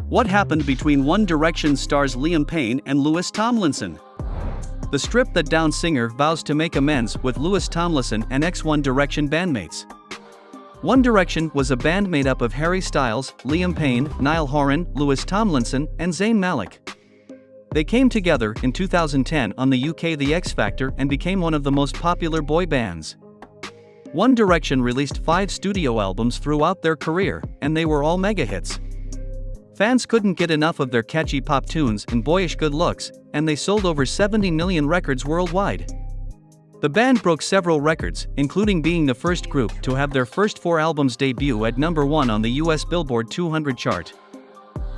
What happened between One Direction stars Liam Payne and Louis Tomlinson? The Strip That Down singer vows to make amends with Louis Tomlinson and ex-One Direction bandmates. One Direction was a band made up of Harry Styles, Liam Payne, Niall Horan, Louis Tomlinson, and Zayn Malik. They came together in 2010 on the UK The X Factor and became one of the most popular boy bands. One Direction released 5 studio albums throughout their career, and they were all mega hits. Fans couldn't get enough of their catchy pop tunes and boyish good looks, and they sold over 70 million records worldwide. The band broke several records, including being the first group to have their first 4 albums debut at number 1 on the US Billboard 200 chart.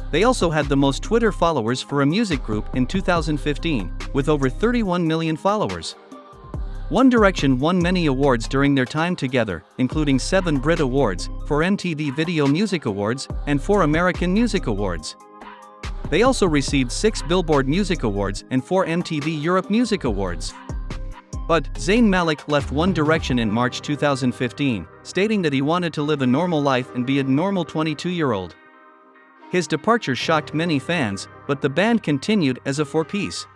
They also had the most Twitter followers for a music group in 2015, with over 31 million followers. One Direction won many awards during their time together, including 7 Brit Awards, 4 MTV Video Music Awards, and 4 American Music Awards. They also received 6 Billboard Music Awards and 4 MTV Europe Music Awards. But Zayn Malik left One Direction in March 2015, stating that he wanted to live a normal life and be a normal 22-year-old. His departure shocked many fans, but the band continued as a 4-piece.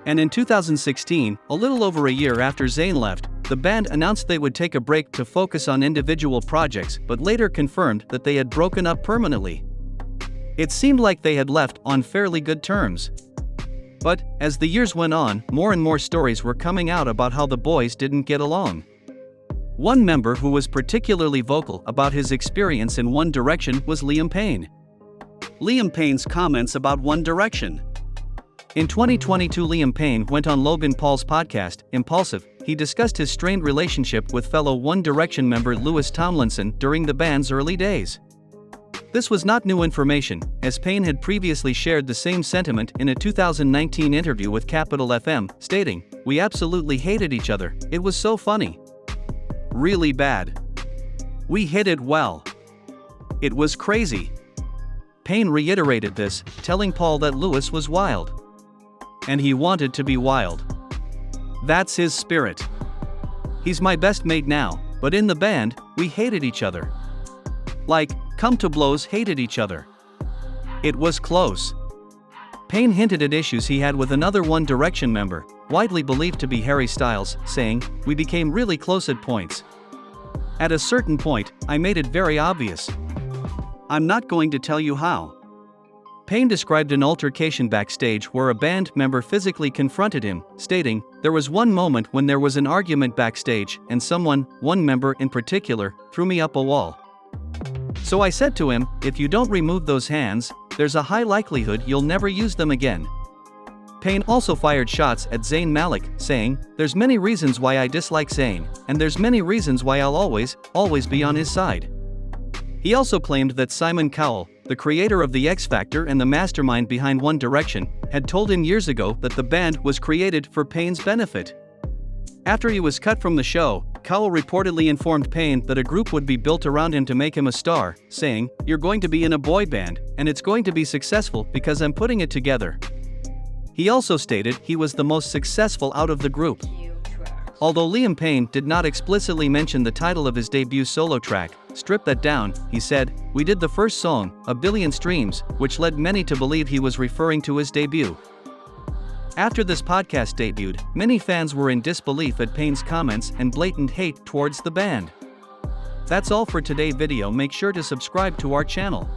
And in 2016, a little over a year after Zayn left, the band announced they would take a break to focus on individual projects, but later confirmed that they had broken up permanently. It seemed like they had left on fairly good terms. But, as the years went on, more and more stories were coming out about how the boys didn't get along. One member who was particularly vocal about his experience in One Direction was Liam Payne. Liam Payne's comments about One Direction. In 2022, Liam Payne went on Logan Paul's podcast, Impulsive. He discussed his strained relationship with fellow One Direction member Louis Tomlinson during the band's early days. This was not new information, as Payne had previously shared the same sentiment in a 2019 interview with Capital FM, stating, "We absolutely hated each other, it was so funny. Really bad. We hit it well. It was crazy." Payne reiterated this, telling Paul that Louis was wild. And he wanted to be wild. That's his spirit. He's my best mate now, but in the band, we hated each other. Like, come to blows, hated each other. It was close. Payne hinted at issues he had with another One Direction member, widely believed to be Harry Styles, saying, "We became really close at points. At a certain point, I made it very obvious. I'm not going to tell you how." Payne described an altercation backstage where a band member physically confronted him, stating, "There was one moment when there was an argument backstage and one member in particular, threw me up a wall. So I said to him, if you don't remove those hands, there's a high likelihood you'll never use them again." Payne also fired shots at Zayn Malik, saying, "There's many reasons why I dislike Zayn, and there's many reasons why I'll always be on his side." He also claimed that Simon Cowell, the creator of The X Factor and the mastermind behind One Direction, had told him years ago that the band was created for Payne's benefit. After he was cut from the show, Cowell reportedly informed Payne that a group would be built around him to make him a star, saying, "You're going to be in a boy band, and it's going to be successful because I'm putting it together." He also stated he was the most successful out of the group. Although Liam Payne did not explicitly mention the title of his debut solo track, Strip That Down, he said, "We did the first song, 1 billion streams, which led many to believe he was referring to his debut." After this podcast debuted, many fans were in disbelief at Payne's comments and blatant hate towards the band. That's all for today's video. Make sure to subscribe to our channel.